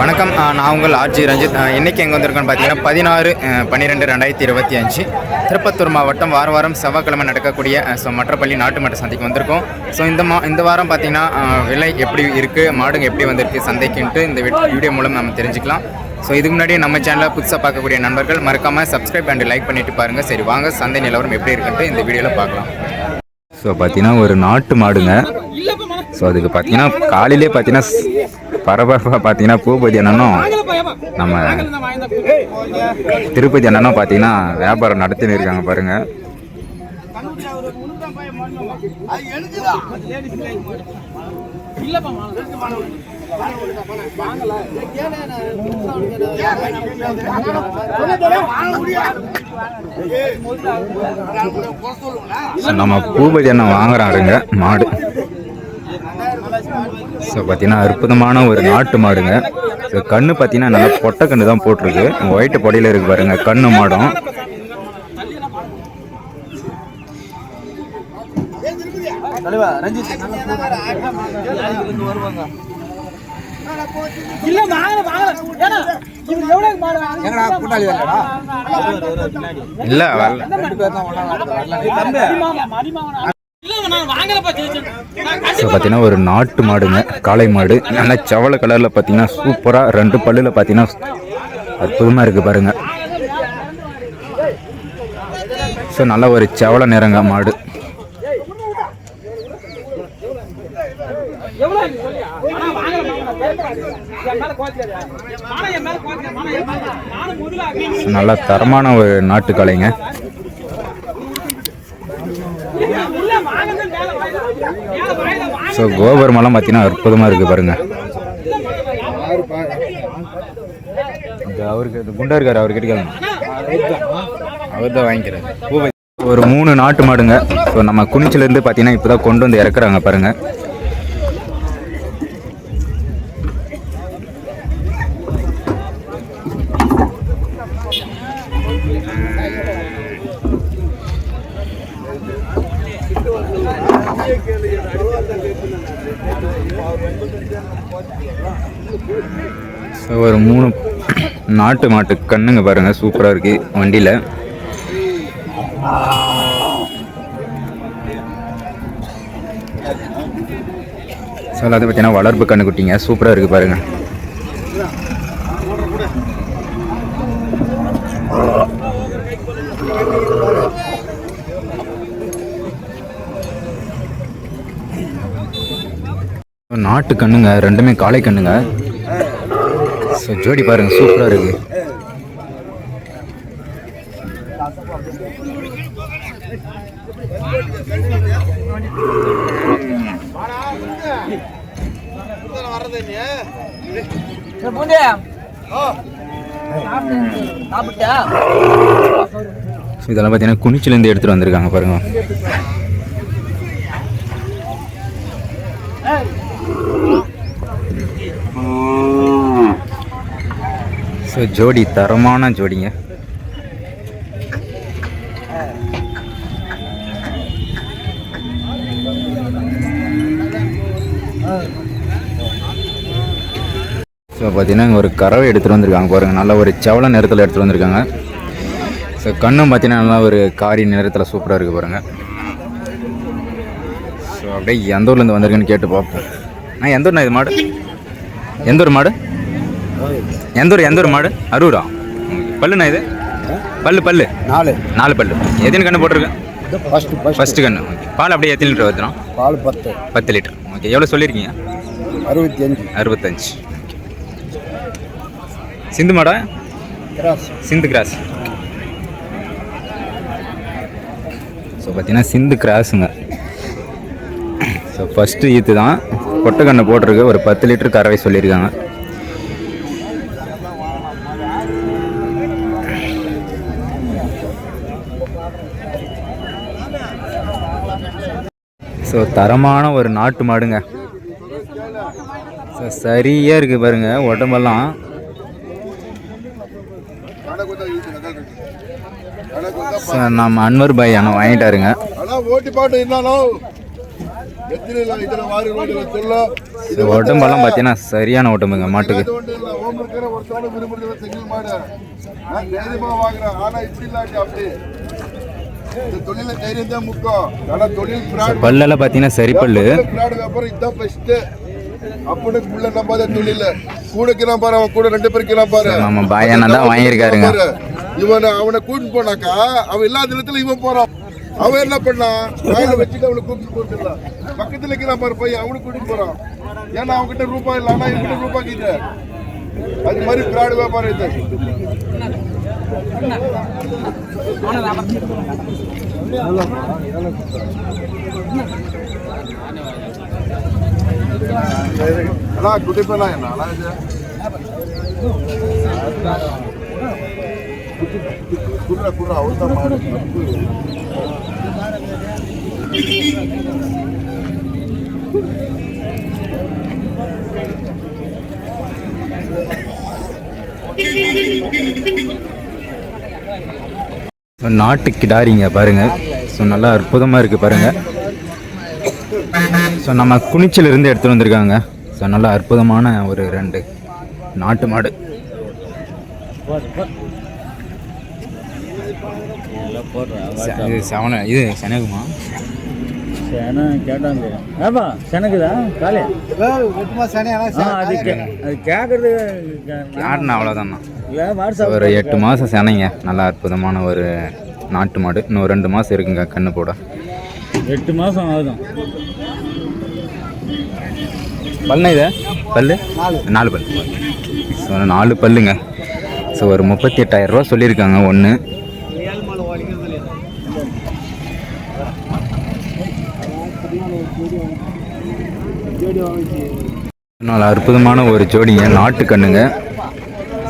வணக்கம். நான் உங்கள் ஆர்ஜி ரஞ்சித். இன்றைக்கி எங்கே வந்திருக்கோன்னு பார்த்தீங்கன்னா 16/12/2025 திருப்பத்தூர் மாவட்டம் வாரம் செவ்வாய்க்கிழமை நடக்கக்கூடிய மற்றப்பள்ளி நாட்டு மாட்டு சந்தைக்கு வந்திருக்கோம். ஸோ இந்த வாரம் பார்த்திங்கன்னா விலை எப்படி இருக்குது, மாடுங்க எப்படி வந்திருக்கு சந்தைக்குன்ட்டு இந்த வீடியோ மூலம் நம்ம தெரிஞ்சுக்கலாம். ஸோ இதுக்கு முன்னாடி நம்ம சேனலை புதுசாக பார்க்கக்கூடிய நண்பர்கள் மறக்காமல் சப்ஸ்கிரைப் அண்ட் லைக் பண்ணிவிட்டு பாருங்கள். சரி வாங்க சந்தை நிலவரம் எப்படி இருக்குன்ட்டு இந்த வீடியோவில் பார்க்கலாம். ஸோ பார்த்தீங்கன்னா ஒரு நாட்டு மாடுங்க. ஸோ அதுக்கு பார்த்தீங்கன்னா காலையிலே பார்த்தீங்கன்னா பரபரப்பாக பார்த்தீங்கன்னா பூபதி அண்ணனும் நம்ம திருப்பதி அண்ணனும் பார்த்தீங்கன்னா வியாபாரம் நடத்தின்னு இருக்காங்க பாருங்கள். நம்ம பூபதி அண்ணன் வாங்குறாருங்க மாடு. ஸோ பார்த்தீங்கன்னா அற்புதமான ஒரு நாட்டு மாடுங்க. ஸோ கண்ணு பார்த்தீங்கன்னா நல்லா பொட்டை கண்ணு தான் போட்டிருக்கு. ஒயிட்டு பொடியில் இருக்கு பாருங்க கண்ணு மாடும். இல்லை ஸோ பார்த்தீங்கன்னா ஒரு நாட்டு மாடுங்க, காளை மாடு. நல்லா செவலை கலரில் பார்த்தீங்கன்னா சூப்பராக 2 பல்லில் பார்த்தீங்கன்னா அற்புதமாக இருக்குது பாருங்கள். ஸோ நல்ல ஒரு செவலை நிறங்க மாடு. நல்லா தரமான ஒரு நாட்டு காளைங்க. ஸோ கோபுரமெல்லாம் பார்த்தீங்கன்னா அற்புதமாக இருக்குது பாருங்கள். அவருக்கு குண்டா இருக்காரு, அவர் கேட்டுக்கலாம், அவர் தான் வாங்கிக்கிறார். ஒரு 3 நாட்டு மாடுங்க. ஸோ நம்ம குனிச்சிலேருந்து பார்த்தீங்கன்னா இப்போ தான் கொண்டு வந்து இறக்குறாங்க பாருங்கள். ஸோ ஒரு 3 நாட்டு மாட்டு கண்ணுங்க பாருங்கள், சூப்பராக இருக்குது வண்டியில். ஸோ அதை பார்த்தீங்கன்னா வளர்ப்பு கண்ணு குட்டிங்க, சூப்பராக இருக்குது பாருங்கள். நாட்டு கண்ணுங்க, ரெண்டுமே காளை கண்ணுங்க. ஸோ ஜோடி பாருங்க சூப்பராக இருக்கு. இதெல்லாம் பார்த்தீங்கன்னா குனிச்சிலேருந்து எடுத்துகிட்டு வந்திருக்காங்க பாருங்க. ஸோ ஜோடி தரமான ஜோடிங்க. ஸோ பார்த்தீங்கன்னா இங்கே ஒரு கறவை எடுத்துகிட்டு வந்திருக்காங்க பாருங்கள். நல்ல ஒரு செவலை நிறத்தில் எடுத்துகிட்டு வந்திருக்காங்க. ஸோ கண்ணும் பார்த்தீங்கன்னா நல்லா ஒரு காரி நிறத்தில் சூப்பராக இருக்குது பாருங்கள். ஸோ அப்படியே எந்த ஊர்லேருந்து வந்திருக்குன்னு கேட்டு பார்ப்போம். எந்த ஊர்ண்ணா இது மாடு? எந்த ஊர் மாடு? எந்த ஊர் மாடு? அரூரா? பல்லுண்ணா இது? பல்லு 4 பல்லு. எத்தனை கண்ணு போட்டிருக்கு? ஃபஸ்ட்டு கண்ணு. பால் அப்படியே எத்தனை லிட்டர் ஊற்றுறோம்? பால் 10 லிட்டர். ஓகே, எவ்வளோ சொல்லியிருக்கீங்க? 65. சிந்து மாடா? சிந்து கிராஸ். ஸோ பார்த்தீங்கன்னா சிந்து கிராஸுங்க. ஸோ ஃபஸ்ட்டு ஈத்து தான், பொட்டை கண்ணை போட்டிருக்கு. ஒரு 10 லிட்டர் கறவை சொல்லியிருக்காங்க. ஸோ தரமான ஒரு நாட்டு மாடுங்க. ஸோ சரியாக இருக்குது பாருங்கள் உடம்பெல்லாம். நம்ம அன்வர் பாய் அண்ணன் வாங்கிட்டாருங்க. உடம்பெல்லாம் பார்த்தீங்கன்னா சரியான உடம்புங்க மாட்டுக்கு. பல்லெல்லாம் பார்த்தீங்கன்னா சரி பல்லு. அப்படிக்குள்ள நம்பாத தொழில கூடக்கிறான் பாரு, அவன் கூட 2 பேர் கிராம் பாரு. ஆமா பாயனா தான் வாங்கியிருக்காருங்க. அவனை கூட்டிட்டு போனாக்கா அவன் இல்லாத இடத்துல இவன் போறான். அவன் என்ன பண்ணான், வாயில வச்சுட்டு அவனை கூட்டிட்டு போட்டுலாம். பக்கத்துல இருக்கிறான் பாரு பையன், அவனுக்கு கூட்டிட்டு போறான். ஏன்னா அவன்கிட்ட ரூபாய் இல்லை, ஆனா இவங்கிட்ட ரூபாய் கிட்ட. அது மாதிரி பிராடு வியாபாரம் இது. அண்ணா குட்டிப்பா என்ன குடுறா குடுறா அவ்வளோதான் மாடு. நாட்டு கிடாரிங்க பாருங்க. ஸோ நல்லா அற்புதமாக இருக்குது பாருங்கள். ஸோ நம்ம குனிச்சிலிருந்து எடுத்துகிட்டு வந்திருக்காங்க. ஸோ நல்லா அற்புதமான ஒரு 2 நாட்டு மாடு. இது செவன இது செனகுமா கேட்டாங்க செனக்குதா காலே கேட்கறது அவ்வளோதாண்ணா. ஒரு 8 மாதம் செனைங்க. நல்லா அற்புதமான ஒரு நாட்டு மாடு. இன்னும் 2 மாதம் இருக்குங்க கண்ணு போட. 8 மாதம் ஆகுதும். பல்லுண்ணா இது பல்லு 4 பல். ஸோ 4 பல்லுங்க. ஸோ ஒரு 38,000 ரூபா சொல்லியிருக்காங்க ஒன்று. நல்லா அற்புதமான ஒரு ஜோடிங்க நாட்டு கண்ணுங்க.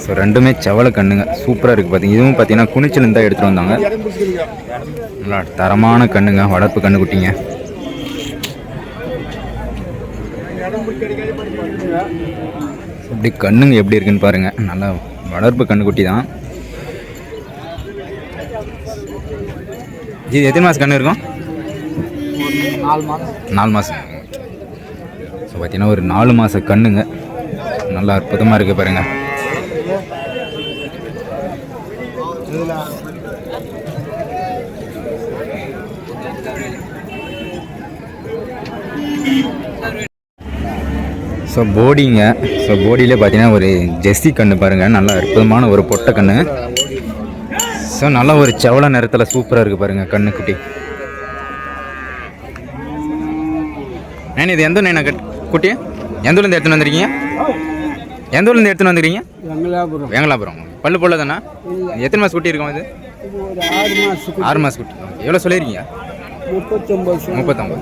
ஸோ 2மே செவலை கண்ணுங்க. சூப்பராக இருக்குது பார்த்தீங்க. இதுவும் பார்த்தீங்கன்னா குனிச்சிலிருந்து தான் எடுத்துகிட்டு வந்தாங்க. நல்லா தரமான கண்ணுங்க, வளர்ப்பு கண்ணு குட்டிங்க. இப்படி கண்ணுங்க எப்படி இருக்குன்னு பாருங்கள். நல்லா வளர்ப்பு கண்ணு குட்டி தான். இது எத்தனை மாதம் கண்ணு இருக்கும்? 4 மாதம். ஸோ பார்த்தீங்கன்னா ஒரு 4 மாதம் கண்ணுங்க. நல்லா அற்புதமாக இருக்குது பாருங்கள். ஸோ போடிங்க. ஸோ போடியிலே பார்த்தீங்கன்னா ஒரு ஜெர்சி கன்று பாருங்கள். நல்லா அற்புதமான ஒரு பொட்டை கன்று. ஸோ நல்லா ஒரு செவல நிறத்தில் சூப்பராக இருக்குது பாருங்கள் கண்ணுக்குட்டி. நான் இது எந்த நேனா குட்டி எந்த ஊர்லேருந்து எடுத்துன்னு வந்துருக்கீங்க? எந்த ஊர்லேருந்து எடுத்துன்னு வந்துருக்கீங்க? வெங்கலாபுரம். பல்லு போல தானே? எத்தனை மாதம் குட்டி இருக்கும் இது? 6 மாதம் குட்டி. எவ்வளோ சொல்லியிருக்கீங்க? 39.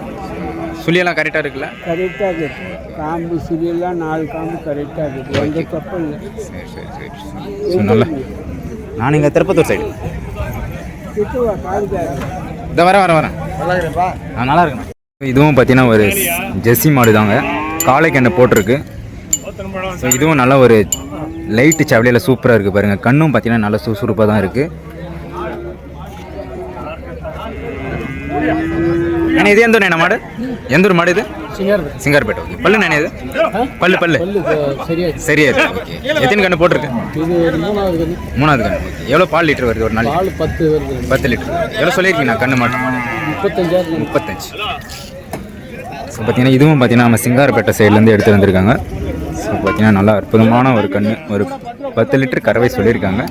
சுழியெல்லாம் கரெக்டாக இருக்குல்ல? கரெக்டாக இருக்குது. காம்பு சுழியெல்லாம் 4 காம்பு கரெக்டாக இருக்குது. எந்த தப்பும் இல்லை. சரி சரி சரி. ஸோ நல்லா நான் இங்கே திருப்பத்தூர் சைடு. இதை வரேன். நல்லா இருக்குண்ணா. இதுவும் பார்த்தீங்கன்னா ஒரு ஜெர்சி மாடு தாங்க. காளைக்கண்ணை போட்டிருக்கு. ஸோ இதுவும் நல்லா ஒரு லைட்டு சவலையில் சூப்பராக இருக்குது பாருங்கள். கண்ணும் பார்த்தீங்கன்னா நல்லா சுறுசுறுப்பாக தான் இருக்குது. ஏன்னா இது எந்த ஊர் மாடு? எந்த ஊர் மாடு இது? சிங்கார்பேட்டை. ஓகே. பல்லு நானே இது பல்லு சரியா இருக்கு. ஓகே. எத்தனை கண்ணு போட்டிருக்கு? 3வது கண்ணு. ஓகே. எவ்வளோ பால் லிட்டர் வருது ஒரு நாளைக்கு? 10 லிட்டர். எவ்வளோ சொல்லியிருக்கீங்க கண்ணு மாட்டு? 35. ஸோ பார்த்தீங்கன்னா இதுவும் பார்த்தீங்கன்னா நம்ம சிங்காரப்பேட்டை சைட்லேருந்து எடுத்து வந்திருக்காங்க. ஸோ பார்த்தீங்கன்னா நல்லா அற்புதமான ஒரு கன்று. ஒரு 10 லிட்டர் கறவை சொல்லியிருக்காங்க.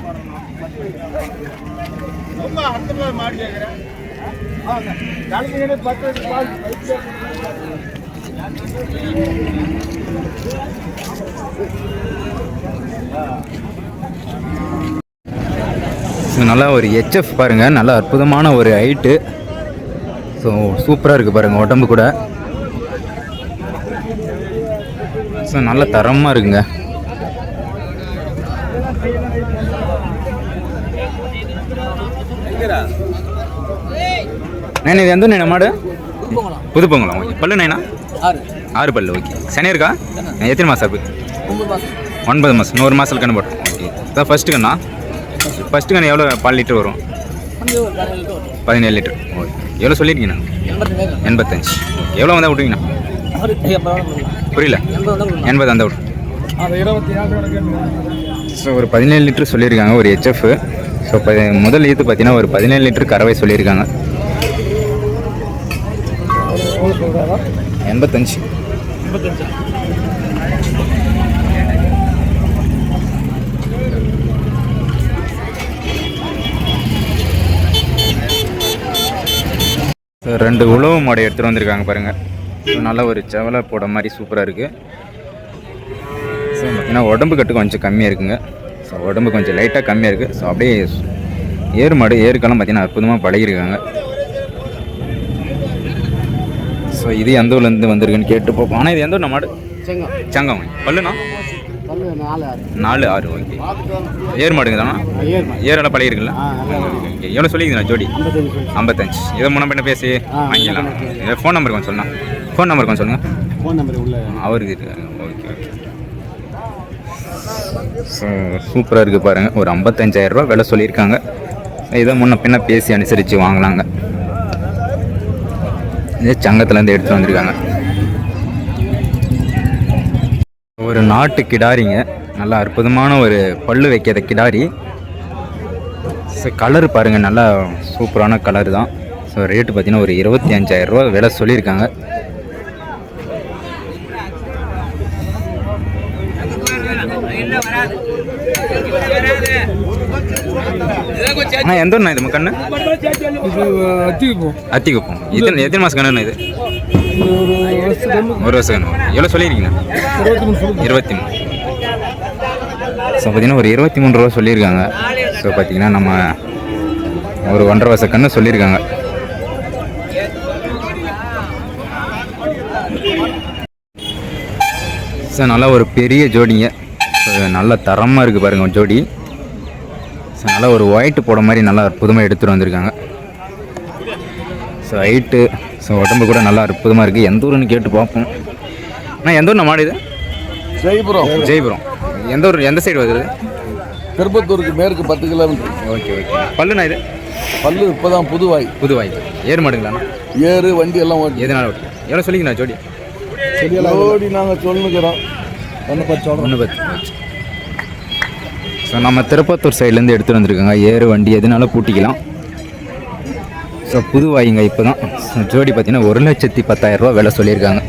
ஸோ நல்லா ஒரு ஹெச்எஃப் பாருங்கள். நல்லா அற்புதமான ஒரு ஹைட்டு. ஸோ சூப்பராக இருக்குது பாருங்கள் உடம்பு கூட. ஸோ நல்ல தரமாக இருக்குங்க. நைனா இது எந்த நைனா மாடு? புதுப்பொங்கலம். ஓகே. பல்லு நைனா? 6 பல்லு. ஓகே. சனி இருக்கா? எத்தனை மாதம் இருக்குது? 9 மாதம். 1 மாதத்தில் கண்ணு போட்டோம். ஓகே. இதான் ஃபஸ்ட்டு கண்ணா? ஃபஸ்ட்டு கண்ணு எவ்வளோ பால் லிட்டர் வரும்? 17 லிட்டர். ஓகே. எவ்வளோ சொல்லியிருக்கீங்கண்ணா? 85. எவ்வளோ வந்தால் விட்டுவீங்கண்ணா? புரியல. 80 வந்தால் விட்டு. ஸோ ஒரு 17 லிட்டர் சொல்லியிருக்காங்க ஒரு ஹெச்எஃப். ஸோ இப்போ முதல் ஈத்து பார்த்தீங்கன்னா ஒரு 17 லிட்டர் கறவை சொல்லியிருக்காங்க. 85. ஸோ 2 உழவு மாடை எடுத்துகிட்டு வந்திருக்காங்க பாருங்கள். ஸோ நல்ல ஒரு செவலை போட மாதிரி சூப்பராக இருக்குது. ஸோ பார்த்தீங்கன்னா உடம்பு கட்டு கொஞ்சம் கம்மியாக இருக்குங்க. ஸோ உடம்பு கொஞ்சம் லைட்டாக கம்மியாக இருக்குது. ஸோ அப்படியே ஏறு மாடு ஏறுக்கெல்லாம் பார்த்தீங்கன்னா அற்புதமாக பழகிருக்காங்க. ஸோ இது எந்த ஊர்லேருந்து வந்திருக்குன்னு கேட்டு பார்ப்போம். ஆனால் இது எந்த ஊர் மாடு? சங்கம். பல்லுண்ணா 4 6. ஓகே. ஏறு மாடுங்க தானா? ஏரெல்லாம் பழகிருக்குல்ல? ஓகே. எவ்வளோ சொல்லிக்குதுண்ணா ஜோடி? 55. இதை முன்ன பின்ன பேசி வாங்கிக்கலாம். ஃபோன் நம்பர் கொஞ்சம் சொல்லலாம். ஃபோன் நம்பர் கொஞ்சம் சொல்லுங்கள். அவருக்கு இருக்காங்க. Okay okay. ஸோ சூப்பராக இருக்குது பாருங்கள். ஒரு 55,000 ரூபா விலை சொல்லியிருக்காங்க. இதை முன்ன பின்ன பேசி அனுசரித்து வாங்கலாங்க. இதே சங்கத்துலேருந்து எடுத்துகிட்டு வந்திருக்காங்க. ஒரு நாட்டு கிடாரிங்க. நல்லா அற்புதமான ஒரு பல்லு வைக்காத கிடாரி. ஸோ கலர் பாருங்கள், நல்லா சூப்பரான கலர் தான். ஸோ ரேட்டு பார்த்தீங்கன்னா ஒரு 25,000 ரூபா விலை சொல்லியிருக்காங்க. அண்ணா எந்த ஒன்றா இது கண்ணு? அத்திக்குப்போம். எத்தனை மாதம் கண்ணுண்ணா இது? 1 வருஷம் கண்ணு. எவ்வளோ சொல்லியிருக்கீங்கண்ணா? 23. ஸோ பார்த்தீங்கன்னா ஒரு 23 ரூபா சொல்லியிருக்காங்க. ஸோ பார்த்தீங்கன்னா நம்ம ஒரு 1.5 வருஷ கண்ணு சொல்லியிருக்காங்க. ஸோ நல்லா ஒரு பெரிய ஜோடிங்க. ஸோ நல்ல தரமாக இருக்குது பாருங்கள் ஜோடி. ஸோ நல்லா ஒரு ஒயிட்டு போட மாதிரி நல்லா அற்புதமாக எடுத்துகிட்டு வந்திருக்காங்க. ஸோ ஹைட்டு, ஸோ உடம்பு கூட நல்லா அற்புதமாக இருக்குது. எந்த ஊருன்னு கேட்டு பார்ப்போம். அண்ணா எந்த ஊர் நம்ம மாடு இது? ஜெய்புரம். எந்த ஊர், எந்த சைடு வருது? திருப்பத்தூருக்கு மேற்கு 10 கிலோமீட்டர். Okay okay. பல்லுண்ணா இது? பல்லு இப்போ தான் புதுவாய். ஏறு மாடுங்களாண்ணா? ஏறு வண்டி எல்லாம் ஓட்டி. எதனால ஓட்டி? எவ்வளோ சொல்லிங்கண்ணா ஜோடி? ஜோடி நாங்கள் சொல்லுக்கிறோம் 110. ஸோ நம்ம திருப்பத்தூர் சைட்லேருந்து எடுத்துகிட்டு வந்திருக்காங்க. ஏறு வண்டி எதுனால பூட்டிக்கலாம். ஸோ புதுவாய்ங்க. இப்போ தான் ஜோடி பார்த்தீங்கன்னா 1,10,000 ரூபா விலை சொல்லியிருக்காங்க.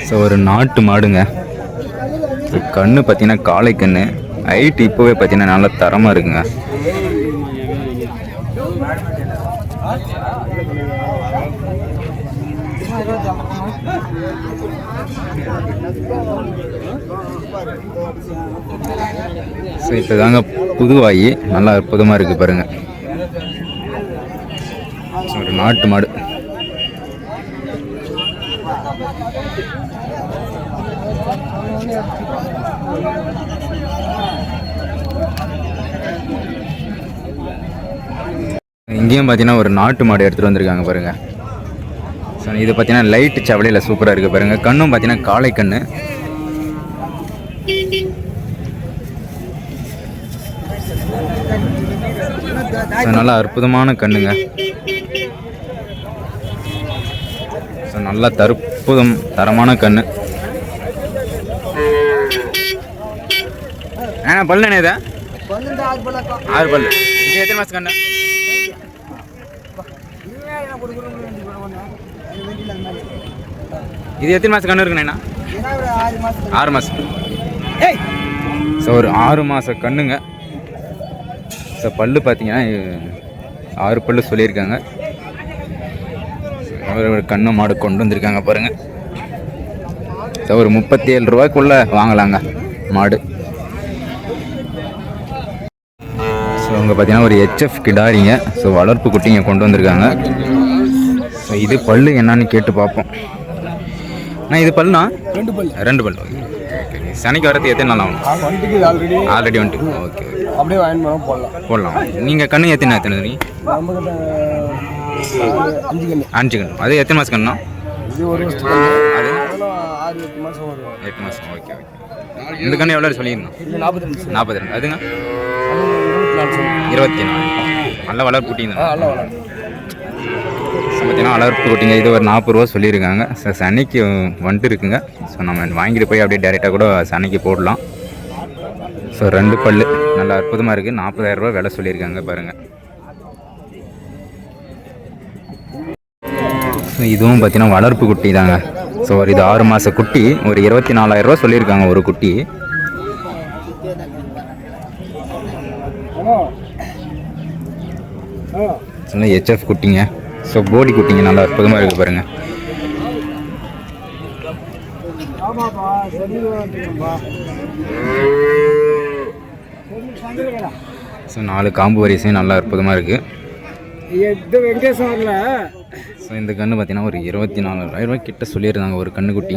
ஸோ ஒரு நாட்டு மாடுங்க. கண்ணு பார்த்தீங்கன்னா காளை கண்ணு. ஹைட் இப்போவே பார்த்தீங்கன்னா நல்லா தரமாக இருக்குங்க. ஸோ இப்போ தாங்க புதுவாயி நல்லா அற்புதமாக இருக்குது பாருங்கள். ஒரு நாட்டு மாடு. இங்கேயும் பார்த்தீங்கன்னா ஒரு நாட்டு மாடு எடுத்துகிட்டு வந்திருக்காங்க பாருங்கள். ஸோ இது பார்த்தீங்கன்னா லைட்டு சவலையில் சூப்பராக இருக்குது பாருங்கள். கண்ணும் பார்த்தீங்கன்னா காளை கண்ணு. ஸோ நல்லா அற்புதமான கண்ணுங்க. ஸோ நல்லா தரமான கண்ணு. பல்லு என்ன இது? 6 பல்லு. இது எத்தனை மாதம் கண்ணு? இது எத்தனை மாதம் கண்ணு இருக்குண்ணா? 6 மாதம். ஸோ ஒரு 6 மாதம் கண்ணுங்க. ஸோ பல்லு பார்த்தீங்கன்னா 6 பல்லு சொல்லியிருக்காங்க. ஒரு கண்ணு மாடு கொண்டு வந்திருக்காங்க பாருங்கள். ஸோ ஒரு 37 ரூபாய்க்குள்ளே வாங்கலாங்க மாடு. ஸோ அங்கே பார்த்தீங்கன்னா ஒரு ஹெச்எஃப் கிடாரிங்க. ஸோ வளர்ப்பு குட்டிங்க கொண்டு வந்திருக்காங்க. ஸோ இது பல்லு என்னன்னு கேட்டு பார்ப்போம். அண்ணா இது பல்லுண்ணா? 2 பல். ஓகே சனிக்கு வரது எத்தனை நாள் ஆகும்? வந்துட்டு ஆல்ரெடி வந்துட்டு ஓகே அப்படியே வாங்கி போகலாம். போடலாம். நீங்கள் கண்ணு எத்தனை நம்மக்கிட்ட 5 கண்ணு. 5 கண்ணு. அது எத்தனை மாதம் கண்ணா? இது ஒரு வருஷத்துக்கு அது 6-8 மாதம் வரும். 8 மாதம். Okay okay. இந்த கண்ணு எவ்வளோ சொல்லியிருந்தோம்? இது 42. 42. அதுங்க அது 24. 24. நல்ல வளர்ப்பு குட்டிங்க. நல்லா வளரும். பார்த்தீங்கன்னா வளர்ப்பு குட்டிங்க. இது ஒரு 40 ரூபா சொல்லியிருக்காங்க. சனிக்கு வந்துட்டு இருக்குங்க. ஸோ நம்ம வாங்கிட்டு போய் அப்படியே டேரெக்டாக கூட சனிக்கு போடலாம். ஸோ 2 பல் நல்லா அற்புதமாக இருக்குது. 40,000 ரூபா விலை சொல்லியிருக்காங்க பாருங்கள். ஸோ இதுவும் பார்த்தீங்கன்னா வளர்ப்பு குட்டி தாங்க. ஸோ ஒரு இது 6 மாத குட்டி. ஒரு 24,000 ரூபா சொல்லியிருக்காங்க ஒரு குட்டி. ஹெச்எஃப் குட்டிங்க. ஸோ போடி குட்டிங்க நல்லா அற்புதமாக இருக்குது பாருங்கள். ஸோ 4 காம்பு வரிசையும் நல்லா அற்புதமாக இருக்குது. ஸோ இந்த கன்று பார்த்தீங்கன்னா ஒரு 24,000 ரூபாய் கிட்ட சொல்லியிருந்தாங்க ஒரு கண்ணுக்குட்டி.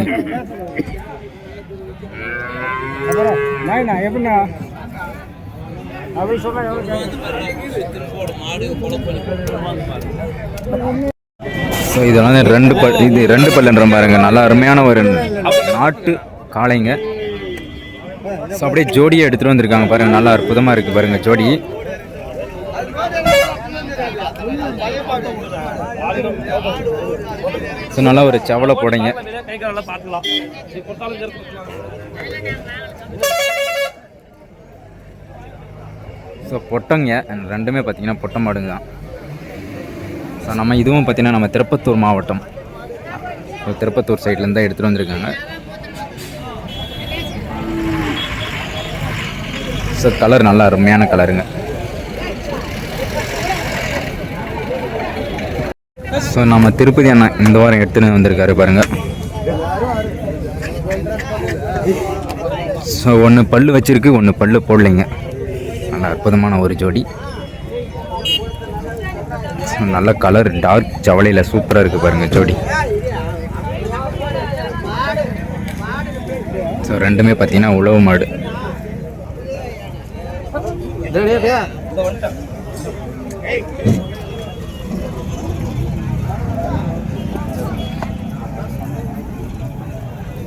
ஸோ இதெல்லாம் 2 பல். இது 2 பல்லுன்ற பாருங்க. நல்லா அருமையான ஒரு நாட்டு காளைங்க. ஸோ அப்படியே ஜோடியை எடுத்துகிட்டு வந்திருக்காங்க பாருங்கள். நல்லா அற்புதமாக இருக்குது பாருங்கள் ஜோடி. ஸோ நல்லா ஒரு செவலை போடைங்க. ஸோ பொட்டங்க 2மே பார்த்தீங்கன்னா பொட்டை மாடுங்க தான். ஸோ நம்ம இதுவும் பார்த்தீங்கன்னா நம்ம திருப்பத்தூர் மாவட்டம், திருப்பத்தூர் சைட்லேருந்து தான் எடுத்துகிட்டு வந்திருக்காங்க. ஸோ கலர் நல்லா அருமையான கலருங்க. ஸோ நம்ம திருப்பதி அண்ணா இந்த வாரம் எடுத்துன்னு வந்திருக்காரு பாருங்கள். ஸோ 1 பல்லு வச்சுருக்கு, 1 பல்லு போடலைங்க. நல்ல அற்புதமான ஒரு ஜோடி. ஸோ நல்ல கலர் டார்க் ஜவலையில் சூப்பராக இருக்குது பாருங்கள் ஜோடி. ஸோ 2மே பார்த்தீங்கன்னா உழவு மாடு.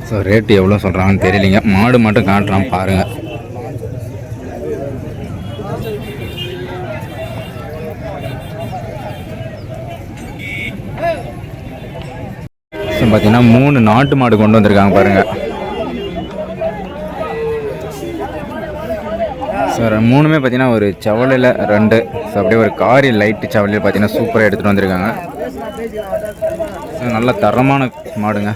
ஸோ ரேட்டு எவ்வளோ சொல்கிறாங்கன்னு தெரியலைங்க. மாடு மட்டும் காட்டுறான் பாருங்கள். ஸோ பார்த்தீங்கன்னா 3 நாட்டு மாடு கொண்டு வந்திருக்காங்க பாருங்கள். ஸோ 3மே பார்த்தீங்கன்னா ஒரு செவலையில் 2. ஸோ அப்படியே ஒரு காரி லைட்டு செவலையில் பார்த்தீங்கன்னா சூப்பராக எடுத்துகிட்டு வந்திருக்காங்க. ஸோ நல்ல தரமான மாடுங்க.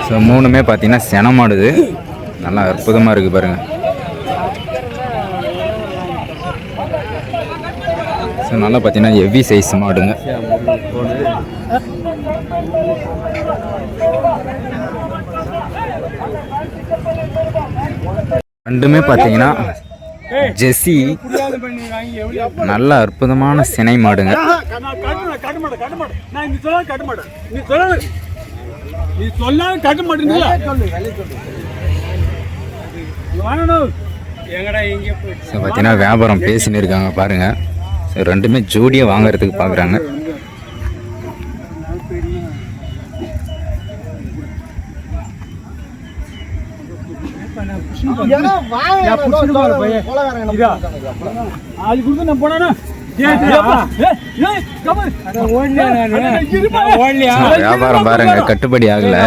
ஸோ 3மே பார்த்தீங்கன்னா செனமாடுது. நல்லா அற்புதமாக இருக்குது பாருங்கள். ஸோ நல்லா பார்த்தீங்கன்னா ஹெவி சைஸ் மாடுங்க. ரெண்டுமே பார்த்தீங்கன்னா ஜெர்சி நல்ல அற்புதமான சினை மாடுங்க. பார்த்தீங்கன்னா வியாபாரம் பேசின்னு இருக்காங்க பாருங்க. ரெண்டுமே ஜோடியாக வாங்கறதுக்கு பார்க்குறாங்க. வியாபாரம் பாருங்க கட்டுப்படி ஆகல.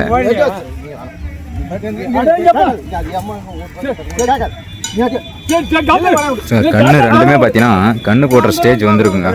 கண்ணு ரெண்டுமே பார்த்தீங்கன்னா கண்ணு போடுற ஸ்டேஜ் வந்துருக்குங்க.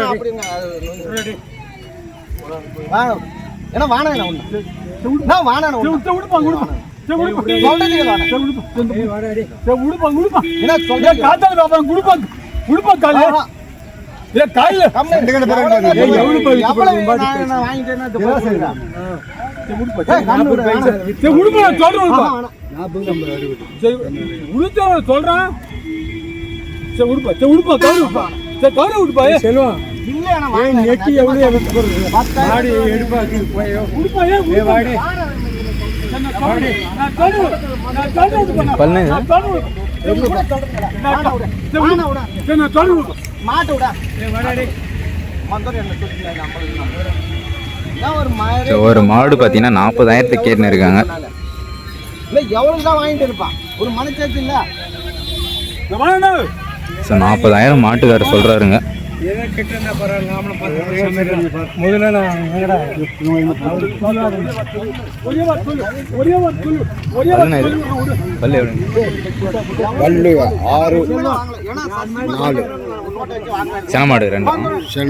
ஒரு மாடு பார்த்தீங்கன்னா 40,000 கேட்டுன்னு இருக்காங்க. ஸோ 40,000 மாட்டுக்காரர் சொல்கிறாருங்க. பல்லு 6 4 சென மாடு 2 சென.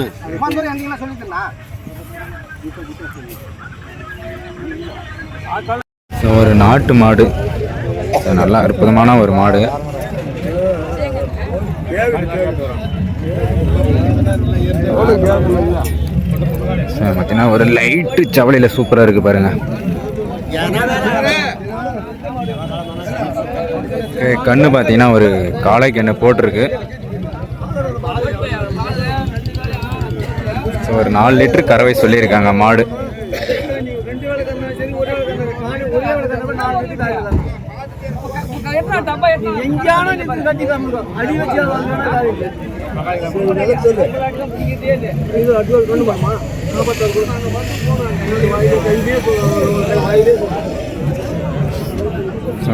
ஸோ ஒரு நாட்டு மாடு, நல்லா அற்புதமான ஒரு மாடு. பார்த்தீங்கன்னா ஒரு லைட்டு சவலையில் சூப்பராக இருக்குது பாருங்க. கண்ணு பார்த்தீங்கன்னா ஒரு காளை கண்ணு போட்டிருக்கு. ஸோ ஒரு 4 லிட்டர் கறவை சொல்லியிருக்காங்க மாடு.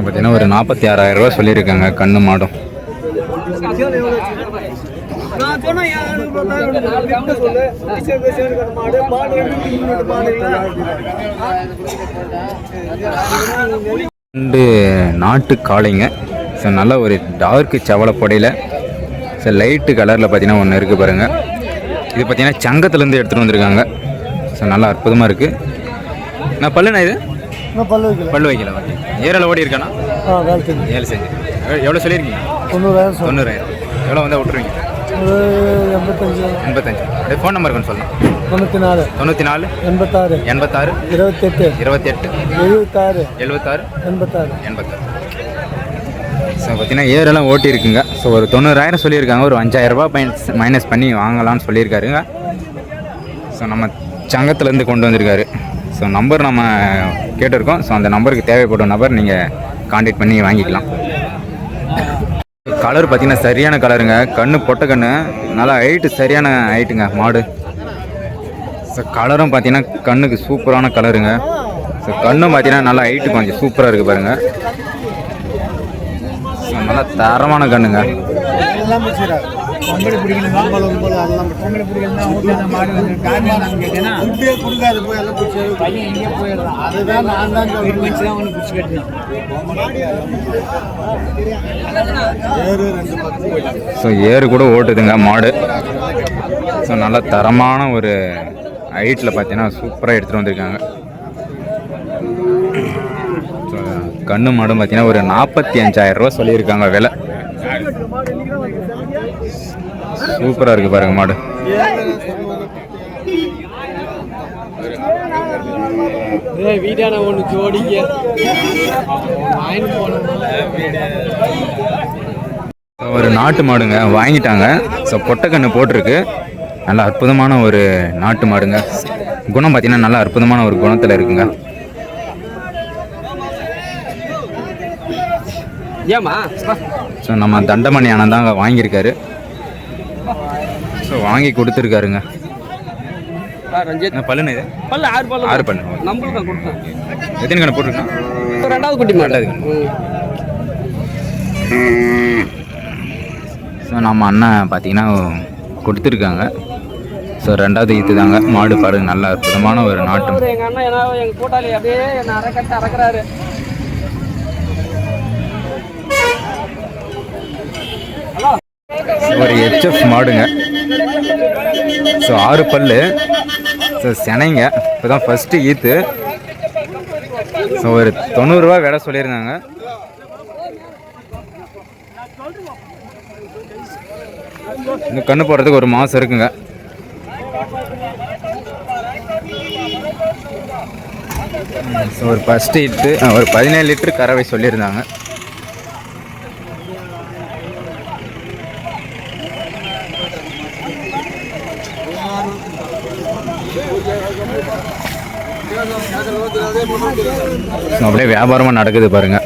பார்த்தீங்கன்னா ஒரு 46,000 ரூபா சொல்லியிருக்காங்க கண்ணு மாடும். ரெண்டு நாட்டு காளைங்க. ஸோ நல்ல ஒரு டார்க்கு செவலை பொடையில் ஸோ லைட்டு கலரில் பார்த்தீங்கன்னா ஒன்று இருக்குது பாருங்கள். இது பார்த்தீங்கன்னா சங்கத்துலேருந்து எடுத்துகிட்டு வந்திருக்காங்க. ஸோ நல்லா அற்புதமாக இருக்குது. நான் பல்லுண்ணா இது பல்லு வைக்கல. ஓகே. ஏரில் ஓடி இருக்கானா? 7 செஞ்சு. எவ்வளோ சொல்லியிருக்கீங்க? 90,000. எவ்வளோ வந்தால் விட்டுருவீங்க? 85. அப்படியே ஃபோன் நம்பர் கொஞ்சம் சொல்லலாம். 94 86 86 28 76 86. ஸோ பார்த்தீங்கன்னா ஏரெல்லாம் ஓட்டி இருக்குங்க. ஸோ ஒரு 90,000 சொல்லியிருக்காங்க. ஒரு 5,000 ரூபா மைனஸ் பண்ணி வாங்கலாம்னு சொல்லியிருக்காருங்க. ஸோ நம்ம சங்கத்துலேருந்து கொண்டு வந்திருக்காரு. ஸோ நம்பர் நம்ம கேட்டிருக்கோம். ஸோ அந்த நம்பருக்கு தேவைப்படும் நபர் நீங்கள் கான்டாக்ட் பண்ணி வாங்கிக்கலாம். கலர் பார்த்தீங்கன்னா சரியான கலருங்க. கண்ணு பொட்டை கண்ணு, நல்லா ஹைட்டு சரியான ஹைட்டுங்க மாடு. ஸோ கலரும் பார்த்தீங்கன்னா கண்ணுக்கு சூப்பரான கலருங்க. ஸோ கண்ணும் பார்த்தீங்கன்னா நல்லா ஹைட்டு கொஞ்சம் சூப்பராக இருக்குது பாருங்கள். ஸோ நல்லா தரமான கண்ணுங்க. ஸோ ஏறு கூட ஓட்டுதுங்க மாடு. ஸோ நல்ல தரமான ஒரு ஹைட்டில் பார்த்தீங்கன்னா சூப்பராக எடுத்துகிட்டு வந்திருக்காங்க. ஸோ கண்ணு மாடும் பார்த்தீங்கன்னா ஒரு 45,000 ரூபா சொல்லியிருக்காங்க விலை. சூப்பராக இருக்குது பாருங்க மாடு. ஒரு நாட்டு மாடுங்க வாங்கிட்டாங்க. ஸோ பொட்டைக்கண்ணு போட்டிருக்கு. நல்லா அற்புதமான ஒரு நாட்டு மாடுங்க. குணம் பார்த்தீங்கன்னா நல்லா அற்புதமான ஒரு குணத்தில் இருக்குங்க. ஸோ நம்ம தண்டமணி அண்ணன் தாங்க வாங்கியிருக்காரு. ஸோ வாங்கி கொடுத்துருக்காருங்க. பல்லுன்னு இது 6 பல்லு. எத்தனை கண்ணு போட்டிருக்கேன்? 2வது குட்டி. 2வது கண்ணு. ஸோ நம்ம அண்ணன் பார்த்தீங்கன்னா கொடுத்துருக்காங்க. ஸோ 2வது ஈத்து தாங்க மாடு. பாருங்க நல்ல அற்புதமான ஒரு நாட்டு. ஒரு ஹெச்எஃப் மாடுங்க. ஸோ 6 பல்லு. ஸோ செனைங்க. இப்போ தான் ஃபஸ்ட்டு ஈத்து. ஸோ ஒரு 90 ரூபா விலை சொல்லியிருந்தாங்க. இந்த கண்ணு போடுறதுக்கு ஒரு மாதம் இருக்குங்க. ஸோ ஒரு 10 லிட்ரு ஒரு 17 லிட்டரு கறவை சொல்லியிருந்தாங்க. அப்படியே வியாபாரமாக நடக்குது பாருங்க.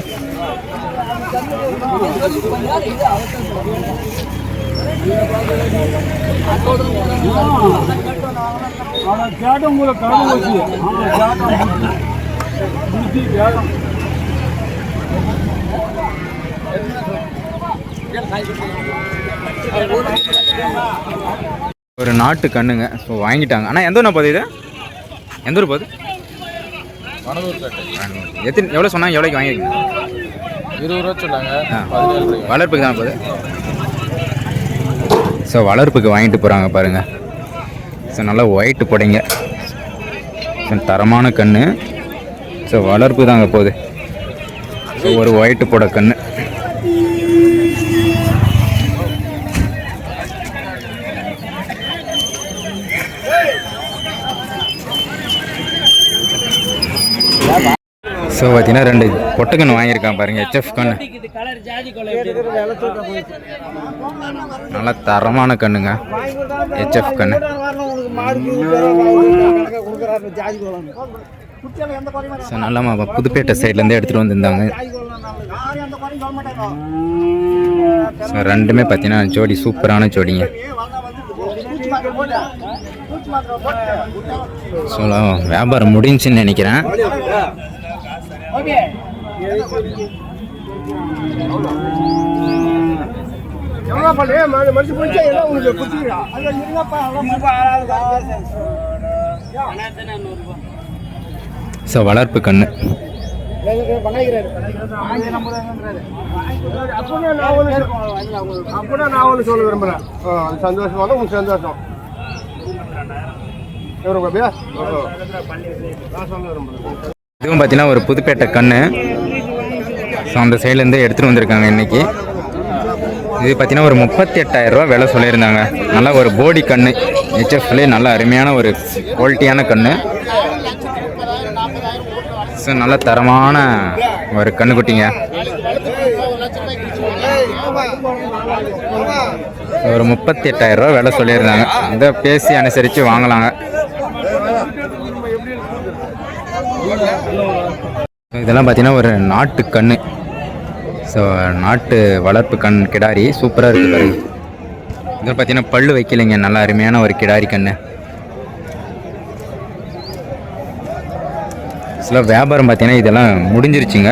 ஒரு நாட்டு கண்ணுங்க. ஸோ வாங்கிட்டாங்க. ஆனால் எந்த ஊர் போகுது இது? எந்த ஊர் போகுது? எவ்வளோ சொன்னாங்க? எவ்வளோக்கு வாங்கிருக்கீங்க? 20 ரூபா சொன்னாங்க. வளர்ப்புக்கு தான் போகுது. ஸோ வளர்ப்புக்கு வாங்கிட்டு போகிறாங்க பாருங்கள். ஸோ நல்லா ஒயிட்டு போடைங்க. ஸோ தரமான கன்று. ஸோ வளர்ப்பு தாங்க போகுது. ஸோ ஒரு ஒயிட்டு போட கன்று. ஸோ பார்த்தீங்கன்னா 2 பொட்டை கன்று வாங்கியிருக்கான் பாருங்கள். HF கன்று நல்லா தரமான கண்ணுங்க. HF கன்று. ஸோ நல்லா புதுப்பேட்டை சைட்லேருந்து எடுத்துகிட்டு வந்திருந்தாங்க. ஸோ ரெண்டுமே பார்த்தீங்கன்னா ஜோடி சூப்பரான ஜோடிங்க. ஸோ வியாபாரம் முடிஞ்சுன்னு நினைக்கிறேன். ஸோ வளர்ப்பு கண்ணு. சொல்ல விரும்புறேன். சந்தோஷமான உங்களுக்கு சந்தோஷம். இதுவும் பார்த்தீங்கன்னா ஒரு புதுப்பேட்டை கண்ணு. ஸோ அந்த சைட்லேருந்து எடுத்துகிட்டு வந்திருக்காங்க இன்றைக்கி. இது பார்த்தீங்கன்னா ஒரு 38,000 ரூபா விலை சொல்லியிருந்தாங்க. நல்லா ஒரு போடி கண்ணு. HFலே நல்ல அருமையான ஒரு குவாலிட்டியான கண்ணு. ஸோ நல்ல தரமான ஒரு கண்ணுக்குட்டிங்க. ஒரு 38,000 ரூபா விலை சொல்லியிருந்தாங்க. இதை பேசி அனுசரித்து வாங்கலாங்க. இதெல்லாம் பார்த்தீங்கன்னா ஒரு நாட்டு கன்று. ஸோ நாட்டு வளர்ப்பு கண் கிடாரி சூப்பராக இருக்குது பாருங்க. இதில் பார்த்தீங்கன்னா பல்லு வைக்கலைங்க. நல்லா அருமையான ஒரு கிடாரி கன்று. சில வியாபாரம் பார்த்தீங்கன்னா இதெல்லாம் முடிஞ்சிருச்சுங்க.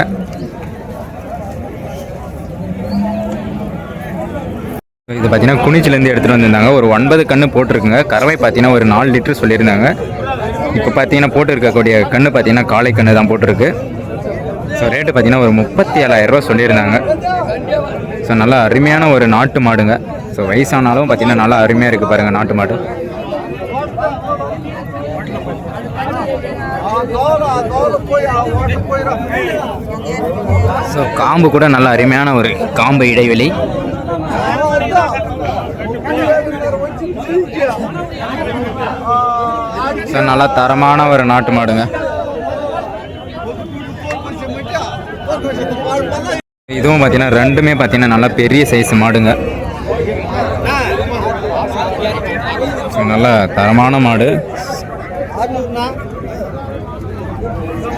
இது பார்த்தீங்கன்னா குனிச்சிலேருந்து எடுத்துகிட்டு வந்திருந்தாங்க. ஒரு 9 கன்று போட்டிருக்குங்க. கறவை பார்த்தீங்கன்னா ஒரு 4 லிட்டர் சொல்லியிருந்தாங்க. இப்போ பார்த்தீங்கன்னா போட்டு இருக்கக்கூடிய கன்று பார்த்தீங்கன்னா காளை கன்று தான் போட்டிருக்கு. ஸோ ரேட்டு பார்த்தீங்கன்னா ஒரு 37,000 ரூபா சொல்லியிருந்தாங்க. ஸோ நல்லா அருமையான ஒரு நாட்டு மாடுங்க. ஸோ வயசானாலும் பார்த்தீங்கன்னா நல்லா அருமையாக இருக்குது பாருங்கள் நாட்டு மாடு. ஸோ காம்பு கூட நல்ல அருமையான ஒரு காம்பு இடைவெளி. ஸோ நல்லா தரமான ஒரு நாட்டு மாடுங்க. இதுவும் பார்த்தீங்கன்னா ரெண்டுமே பார்த்தீங்கன்னா நல்லா பெரிய சைஸ் மாடுங்க. ஸோ நல்லா தரமான மாடு.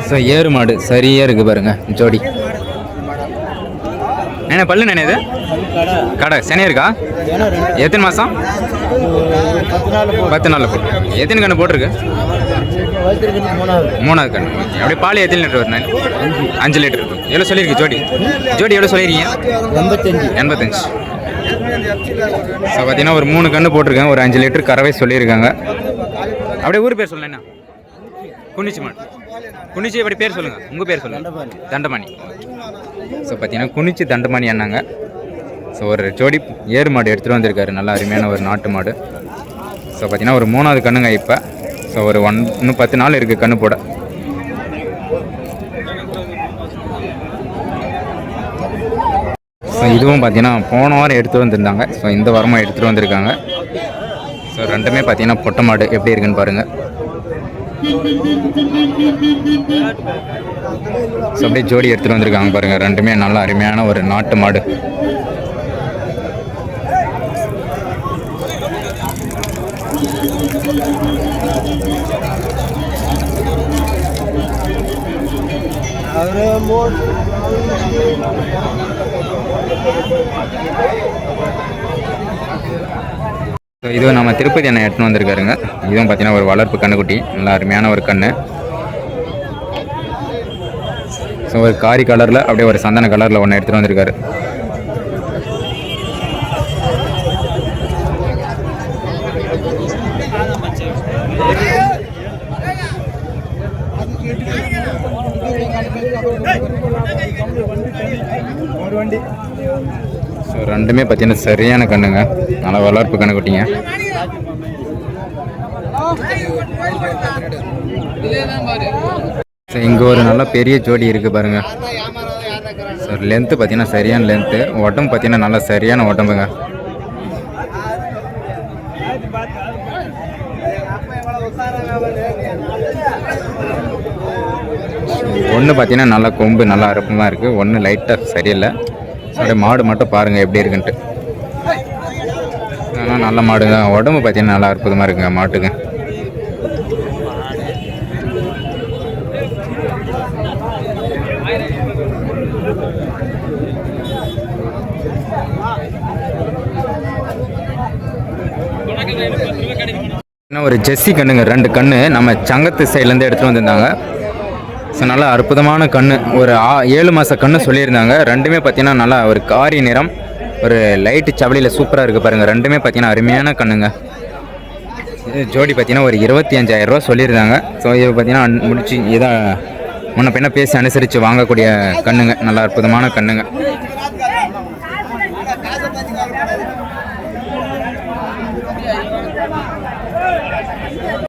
ஸோ ஏறு மாடு சரியாக இருக்குது பாருங்க ஜோடி. என்ன பல்லு என்ன இது? கடை சனியாக இருக்கா? எத்தனை மாதம்? 10 நாள் போட்டு. எத்தனை கன்று போட்டிருக்கு? 3வது கன்று. அப்படியே பால் எத்தனை லிட்டர் வருது? 5 லிட்டர் இருக்கும். எவ்வளோ சொல்லியிருக்கு ஜோடி? ஜோடி எவ்வளோ சொல்லியிருக்கீங்க? 85. ஸோ பார்த்தீங்கன்னா ஒரு 3 கன்று போட்டிருக்காங்க. ஒரு 5 லிட்டர் கறவை சொல்லியிருக்காங்க. அப்படியே ஊர் பேர் சொல்லலாம். என்ன? குனிச்சி மாடு. குனிச்சி அப்படி பேர் சொல்லுங்கள். உங்கள் பேர் சொல்லுங்கள். தண்டமாணி. ஸோ பார்த்தீங்கன்னா குனிச்சி தண்டமாணி அண்ணாங்க. ஸோ ஒரு ஜோடி ஏறு மாடு எடுத்துகிட்டு வந்திருக்காரு. நல்லா அருமையான ஒரு நாட்டு மாடு. ஸோ பார்த்தீங்கன்னா ஒரு 3வது கண்ணுங்க இப்போ. ஸோ ஒரு இன்னும் 10 நாள் இருக்குது கண்ணு போட. ஸோ இதுவும் பார்த்தீங்கன்னா போன வாரம் எடுத்துகிட்டு வந்திருந்தாங்க. ஸோ இந்த வாரமாக எடுத்துகிட்டு வந்திருக்காங்க. ஸோ ரெண்டுமே பார்த்தீங்கன்னா பொட்டை மாடு எப்படி இருக்குன்னு பாருங்கள். ஸோ அப்படியே ஜோடி எடுத்துகிட்டு வந்திருக்காங்க பாருங்கள். ரெண்டுமே நல்ல அருமையான ஒரு நாட்டு மாடு. ஸோ இதுவும் நம்ம திருப்பதி அண்ணன் எடுத்துன்னு வந்திருக்காருங்க. இதுவும் பார்த்தீங்கன்னா ஒரு வளர்ப்பு கண்ணுக்குட்டி, நல்லா அருமையான ஒரு கண்ணு. ஸோ ஒரு காரி கலரில் அப்படியே ஒரு சந்தன கலரில் ஒன்று எடுத்துகிட்டு வந்திருக்காரு. ஸோ ரெண்டுமே பார்த்தீங்கன்னா சரியான கண்ணுங்க, நல்லா வளர்ப்பு கண்ணுக்குட்டிங்க. ஸோ இங்கே ஒரு நல்ல பெரிய ஜோடி இருக்குது பாருங்கள். ஸோ லென்த்து பார்த்தீங்கன்னா சரியான லென்த்து, உடம்பு பார்த்தீங்கன்னா நல்லா சரியான உடம்புங்க. ஒன்று பார்த்தீங்கன்னா நல்லா கொம்பு நல்லா அறுப்பமாக இருக்குது, ஒன்று லைட்டாக சரியில்லை. அப்படியே மாடு மட்டும் பாருங்கள் எப்படி இருக்குன்ட்டு. ஆனால் நல்ல மாடுங்க, உடம்பு பார்த்தீங்கன்னா நல்லா அற்புதமாக இருக்குங்க மாட்டுக்கு. இன்னும் ஒரு ஜெர்சி கண்ணுங்க, 2 கண்ணு நம்ம சங்கத்து சைட்லேருந்து எடுத்துகிட்டு வந்திருந்தாங்க. ஸோ நல்லா அற்புதமான கண்ணு, ஒரு 7 மாத கண்ணு சொல்லியிருந்தாங்க. ரெண்டுமே பார்த்தீங்கன்னா நல்லா ஒரு காரி நிறம், ஒரு லைட்டு சவளியில் சூப்பராக இருக்குது பாருங்கள். ரெண்டுமே பார்த்தீங்கன்னா அருமையான கண்ணுங்க. ஜோடி பார்த்தீங்கன்னா ஒரு 25,000 ரூபா சொல்லியிருந்தாங்க. ஸோ இது பார்த்தீங்கன்னா முடிச்சு இதாக முன்ன பின்ன பேசி அனுசரித்து வாங்கக்கூடிய கண்ணுங்க, நல்லா அற்புதமான கண்ணுங்க.